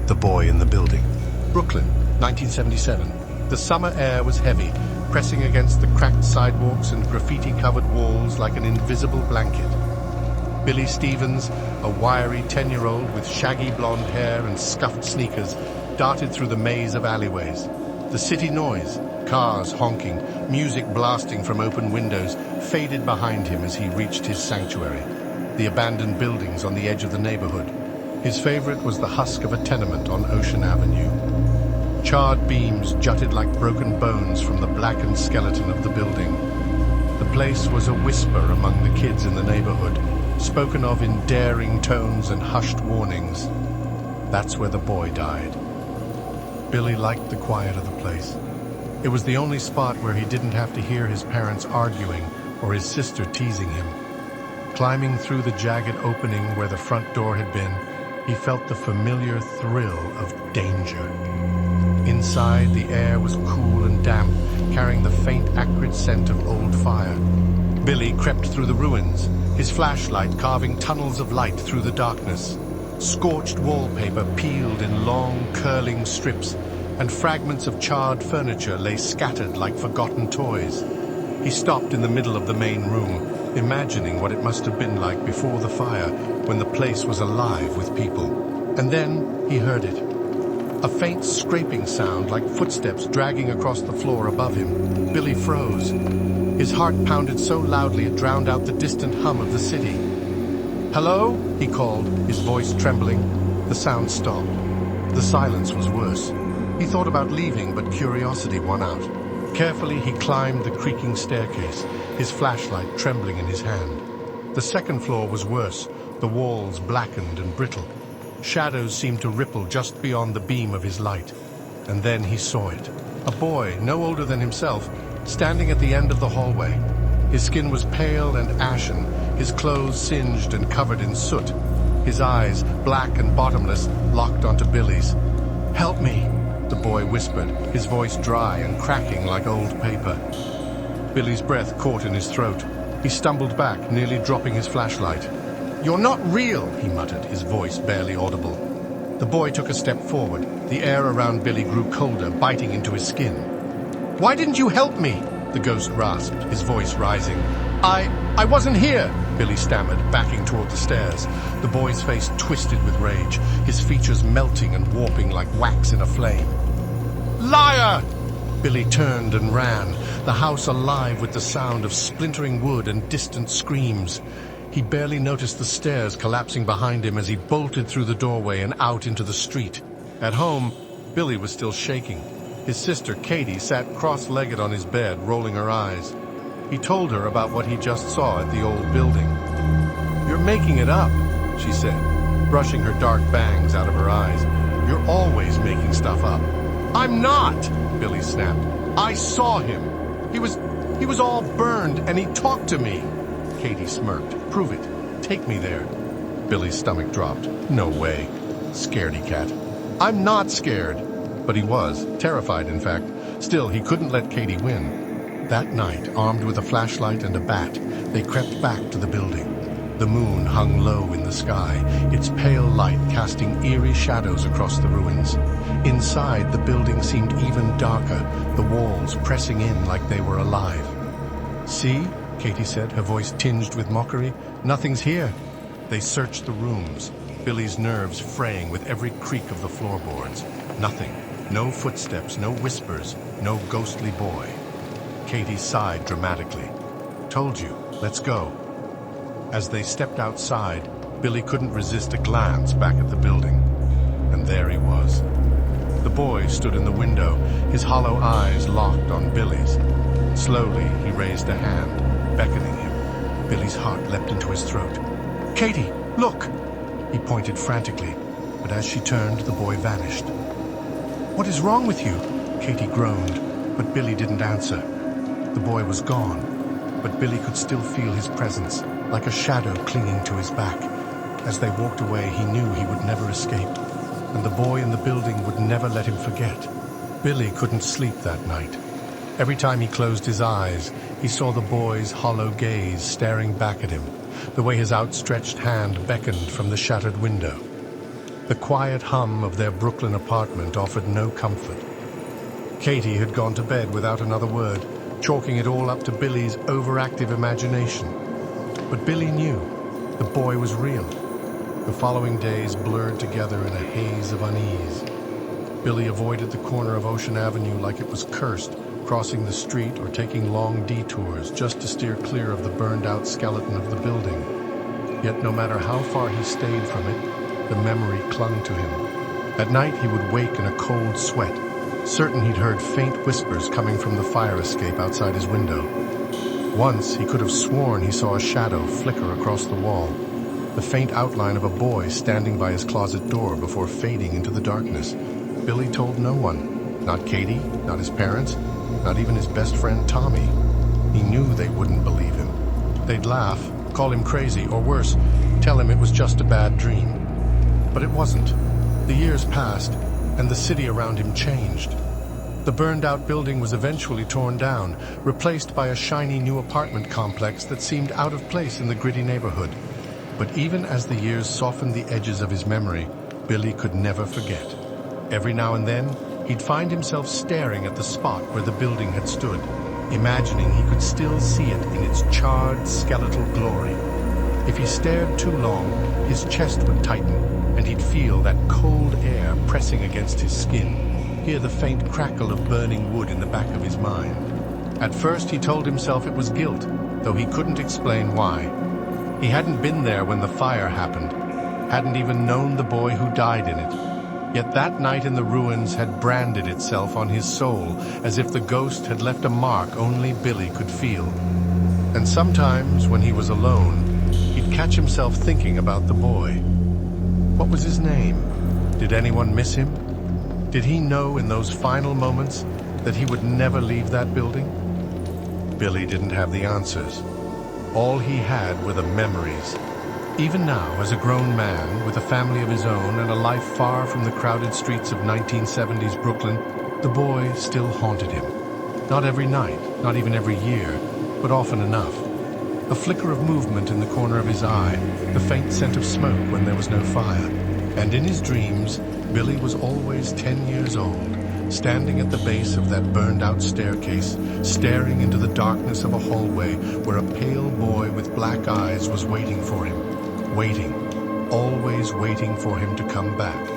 The Boy in the Building. Brooklyn, 1977. The summer air was heavy, pressing against the cracked sidewalks and graffiti-covered walls like an invisible blanket. Billy Stevens, a wiry 10-year-old with shaggy blonde hair and scuffed sneakers, darted through the maze of alleyways. The city noise, cars honking, music blasting from open windows, faded behind him as he reached his sanctuary, the abandoned buildings on the edge of the neighborhood. His favorite was the husk of a tenement on Ocean Avenue. Charred beams jutted like broken bones from the blackened skeleton of the building. The place was a whisper among the kids in the neighborhood, spoken of in daring tones and hushed warnings. That's where the boy died. Billy liked the quiet of the place. It was the only spot where he didn't have to hear his parents arguing or his sister teasing him. Climbing through the jagged opening where the front door had been, he felt the familiar thrill of danger. Inside, the air was cool and damp, carrying the faint, acrid scent of old fire. Billy crept through the ruins, his flashlight carving tunnels of light through the darkness. Scorched wallpaper peeled in long, curling strips, and fragments of charred furniture lay scattered like forgotten toys. He stopped in the middle of the main room, imagining what it must have been like before the fire, when the place was alive with people. And then he heard it. A faint scraping sound like footsteps dragging across the floor above him. Billy froze. His heart pounded so loudly it drowned out the distant hum of the city. "Hello?" he called, his voice trembling. The sound stopped. The silence was worse. He thought about leaving, but curiosity won out. Carefully, he climbed the creaking staircase, his flashlight trembling in his hand. The second floor was worse, the walls blackened and brittle. Shadows seemed to ripple just beyond the beam of his light. And then he saw it. A boy, no older than himself, standing at the end of the hallway. His skin was pale and ashen, his clothes singed and covered in soot. His eyes, black and bottomless, locked onto Billy's. "Help me," the boy whispered, his voice dry and cracking like old paper. Billy's breath caught in his throat. He stumbled back, nearly dropping his flashlight. "You're not real," he muttered, his voice barely audible. The boy took a step forward. The air around Billy grew colder, biting into his skin. "Why didn't you help me?" the ghost rasped, his voice rising. I wasn't here," Billy stammered, backing toward the stairs. The boy's face twisted with rage, his features melting and warping like wax in a flame. "Liar!" Billy turned and ran, the house alive with the sound of splintering wood and distant screams. He barely noticed the stairs collapsing behind him as he bolted through the doorway and out into the street. At home, Billy was still shaking. His sister, Katie, sat cross-legged on his bed, rolling her eyes. He told her about what he just saw at the old building. "You're making it up," she said, brushing her dark bangs out of her eyes. "You're always making stuff up." "I'm not," Billy snapped. "I saw him. He was all burned, and he talked to me." Katie smirked. "Prove it. Take me there." Billy's stomach dropped. "No way. Scaredy cat." "I'm not scared." But he was, terrified in fact. Still, he couldn't let Katie win. That night, armed with a flashlight and a bat, they crept back to the building. The moon hung low in the sky, its pale light casting eerie shadows across the ruins. Inside, the building seemed even darker, the walls pressing in like they were alive. "See?" Katie said, her voice tinged with mockery. "Nothing's here." They searched the rooms, Billy's nerves fraying with every creak of the floorboards. Nothing. No footsteps, no whispers, no ghostly boy. Katie sighed dramatically. "Told you, let's go." As they stepped outside, Billy couldn't resist a glance back at the building. And there he was. The boy stood in the window, his hollow eyes locked on Billy's. Slowly, he raised a hand, beckoning him. Billy's heart leapt into his throat. "Katie, look!" He pointed frantically, but as she turned, the boy vanished. "What is wrong with you?" Katie groaned, but Billy didn't answer. The boy was gone, but Billy could still feel his presence, like a shadow clinging to his back. As they walked away, he knew he would never escape, and the boy in the building would never let him forget. Billy couldn't sleep that night. Every time he closed his eyes, he saw the boy's hollow gaze staring back at him, the way his outstretched hand beckoned from the shattered window. The quiet hum of their Brooklyn apartment offered no comfort. Katie had gone to bed without another word, chalking it all up to Billy's overactive imagination. But Billy knew the boy was real. The following days blurred together in a haze of unease. Billy avoided the corner of Ocean Avenue like it was cursed, crossing the street or taking long detours just to steer clear of the burned-out skeleton of the building. Yet no matter how far he stayed from it, the memory clung to him. At night he would wake in a cold sweat, certain he'd heard faint whispers coming from the fire escape outside his window. Once he could have sworn he saw a shadow flicker across the wall, the faint outline of a boy standing by his closet door before fading into the darkness. Billy told no one, not Katie, not his parents, not even his best friend Tommy. He knew they wouldn't believe him. They'd laugh, call him crazy, or worse, tell him it was just a bad dream. But it wasn't. The years passed, and the city around him changed. The burned-out building was eventually torn down, replaced by a shiny new apartment complex that seemed out of place in the gritty neighborhood. But even as the years softened the edges of his memory, Billy could never forget. Every now and then, he'd find himself staring at the spot where the building had stood, imagining he could still see it in its charred, skeletal glory. If he stared too long, his chest would tighten, and he'd feel that cold air pressing against his skin, hear the faint crackle of burning wood in the back of his mind. At first, he told himself it was guilt, though he couldn't explain why. He hadn't been there when the fire happened, hadn't even known the boy who died in it. Yet that night in the ruins had branded itself on his soul as if the ghost had left a mark only Billy could feel. And sometimes, when he was alone, he'd catch himself thinking about the boy. What was his name? Did anyone miss him? Did he know in those final moments that he would never leave that building? Billy didn't have the answers. All he had were the memories. Even now, as a grown man, with a family of his own and a life far from the crowded streets of 1970s Brooklyn, the boy still haunted him. Not every night, not even every year, but often enough. A flicker of movement in the corner of his eye, the faint scent of smoke when there was no fire. And in his dreams, Billy was always 10 years old, standing at the base of that burned-out staircase, staring into the darkness of a hallway where a pale boy with black eyes was waiting for him. Waiting, always waiting for him to come back.